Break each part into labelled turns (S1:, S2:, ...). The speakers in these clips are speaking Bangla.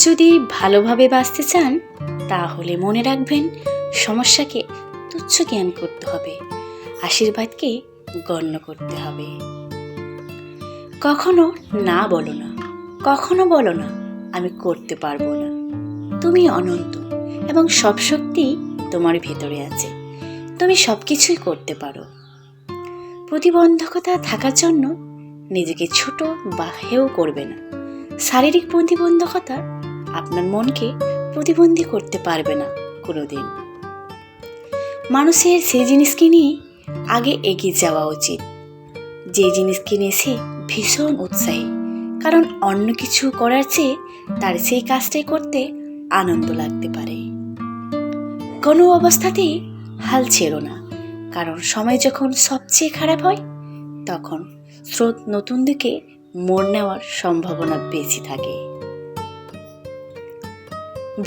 S1: যদি ভালোভাবে বাঁচতে চান তাহলে মনে রাখবেন, সমস্যাকে তুচ্ছ জ্ঞান করতে হবে, আশীর্বাদকে গণ্য করতে হবে। কখনো না বলো না, কখনো বলো না আমি করতে পারবো না। তুমি অনন্ত এবং সব শক্তি তোমার ভেতরে আছে, তুমি সব কিছুই করতে পারো। প্রতিবন্ধকতা থাকার জন্য নিজেকে ছোট বা হেয় করবে না। শারীরিক প্রতিবন্ধকতা আপনার মনকে প্রতিবন্ধী করতে পারবে না কোনোদিন। মানুষের সেই জিনিসকে নিয়ে আগে এগিয়ে যাওয়া উচিত যে জিনিসকে নিয়ে সে ভীষণ উৎসাহী, কারণ অন্য কিছু করার চেয়ে তার সেই কাজটাই করতে আনন্দ লাগতে পারে। কোনো অবস্থাতেই হাল ছেড়ো না, কারণ সময় যখন সবচেয়ে খারাপ হয় তখন স্রোত নতুন দিকে মোড় নেওয়ার সম্ভাবনা বেশি থাকে।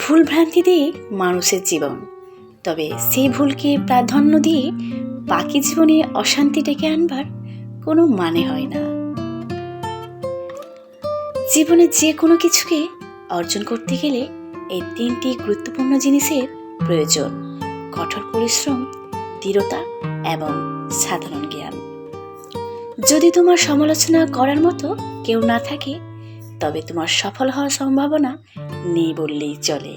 S1: ভুল ভ্রান্তি দিয়ে মানুষের জীবন, তবে সেই ভুলকে প্রাধান্য দিয়ে বাকি জীবনে অশান্তি ডেকে আনবার কোনো মানে হয় না। জীবনে যে কোনো কিছুকে অর্জন করতে গেলে এই তিনটি গুরুত্বপূর্ণ জিনিসের প্রয়োজন: কঠোর পরিশ্রম, দৃঢ়তা এবং সাধারণ জ্ঞান। যদি তোমার সমালোচনা করার মতো কেউ না থাকে তবে তোমার সফল হওয়ার সম্ভাবনা নেই বললেই চলে।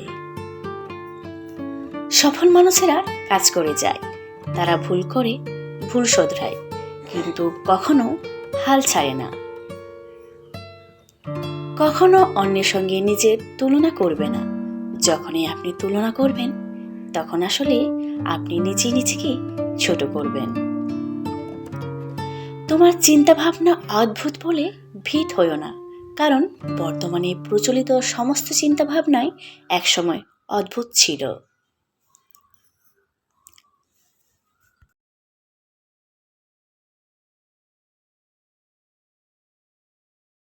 S1: সফল মানুষেরা কাজ করে যায়, তারা ভুল করে, ভুল শোধরায়, কিন্তু কখনো হাল ছাড়ে না। কখনো অন্যের সঙ্গে নিজের তুলনা করবে না। যখনই আপনি তুলনা করবেন তখন আসলে আপনি নিজেকে ছোট করবেন। তোমার চিন্তা ভাবনা অদ্ভুত বলে ভীত হইও না, কারণ বর্তমানে প্রচলিত সমস্ত চিন্তা ভাবনাই একসময় অদ্ভুত ছিল।